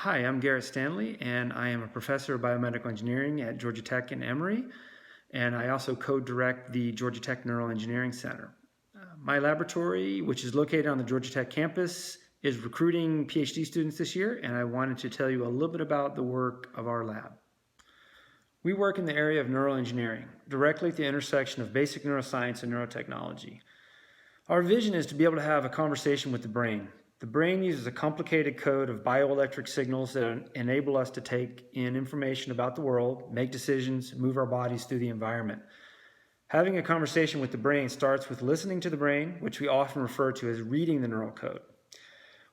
Hi, I'm Garrett Stanley, and I am a professor of biomedical engineering at Georgia Tech in Emory, and I also co-direct the Georgia Tech Neural Engineering Center. My laboratory, which is located on the Georgia Tech campus, is recruiting PhD students this year, and I wanted to tell you a little bit about the work of our lab. We work in the area of neural engineering, directly at the intersection of basic neuroscience and neurotechnology. Our vision is to be able to have a conversation with the brain. The brain uses a complicated code of bioelectric signals that enable us to take in information about the world, make decisions, move our bodies through the environment. Having a conversation with the brain starts with listening to the brain, which we often refer to as reading the neural code.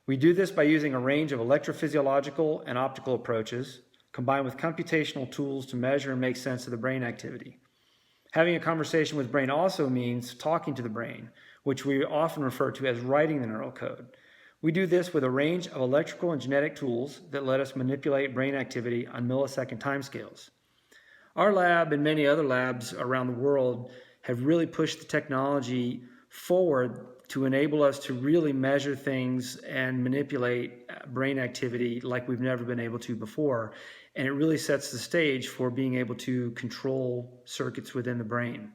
We do this by using a range of electrophysiological and optical approaches, combined with computational tools to measure and make sense of the brain activity. Having a conversation with the brain also means talking to the brain, which we often refer to as writing the neural code. We do this with a range of electrical and genetic tools that let us manipulate brain activity on millisecond timescales. Our lab and many other labs around the world have really pushed the technology forward to enable us to really measure things and manipulate brain activity like we've never been able to before. And it really sets the stage for being able to control circuits within the brain.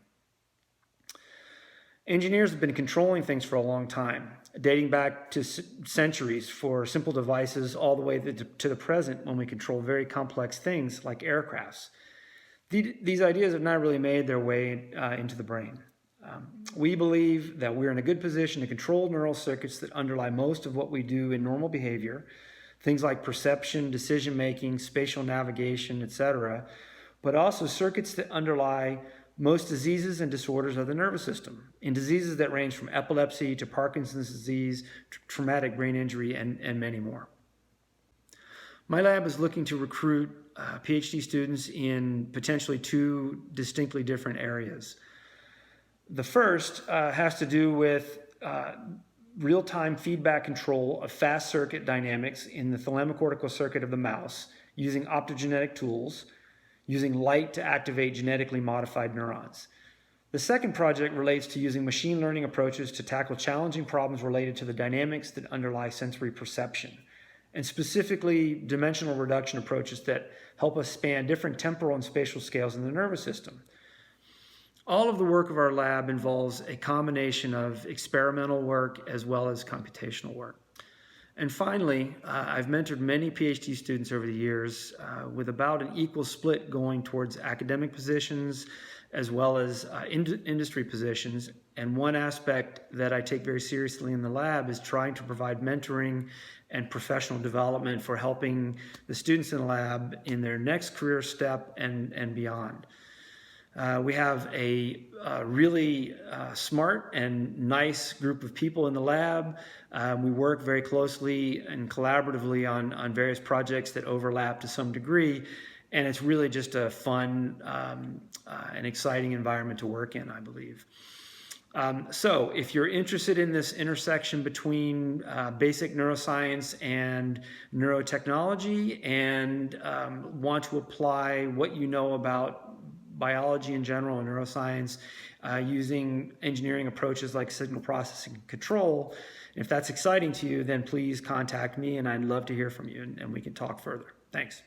Engineers have been controlling things for a long time, dating back to centuries for simple devices all the way to the present when we control very complex things like aircrafts. These ideas have not really made their way into the brain. We believe that we're in a good position to control neural circuits that underlie most of what we do in normal behavior, things like perception, decision-making, spatial navigation, etc., but also circuits that underlie most diseases and disorders of the nervous system, in diseases that range from epilepsy to Parkinson's disease, traumatic brain injury, and many more. My lab is looking to recruit PhD students in potentially two distinctly different areas. The first has to do with real-time feedback control of fast circuit dynamics in the thalamocortical circuit of the mouse using optogenetic tools, using light to activate genetically modified neurons. The second project relates to using machine learning approaches to tackle challenging problems related to the dynamics that underlie sensory perception, and specifically dimensional reduction approaches that help us span different temporal and spatial scales in the nervous system. All of the work of our lab involves a combination of experimental work as well as computational work. And finally, I've mentored many PhD students over the years with about an equal split going towards academic positions as well as industry positions. And one aspect that I take very seriously in the lab is trying to provide mentoring and professional development for helping the students in the lab in their next career step and beyond. We have a really smart and nice group of people in the lab. We work very closely and collaboratively on various projects that overlap to some degree, and it's really just a fun and exciting environment to work in, I believe. So if you're interested in this intersection between basic neuroscience and neurotechnology and want to apply what you know about biology in general and neuroscience using engineering approaches like signal processing and control, if that's exciting to you, then please contact me and I'd love to hear from you and we can talk further. Thanks.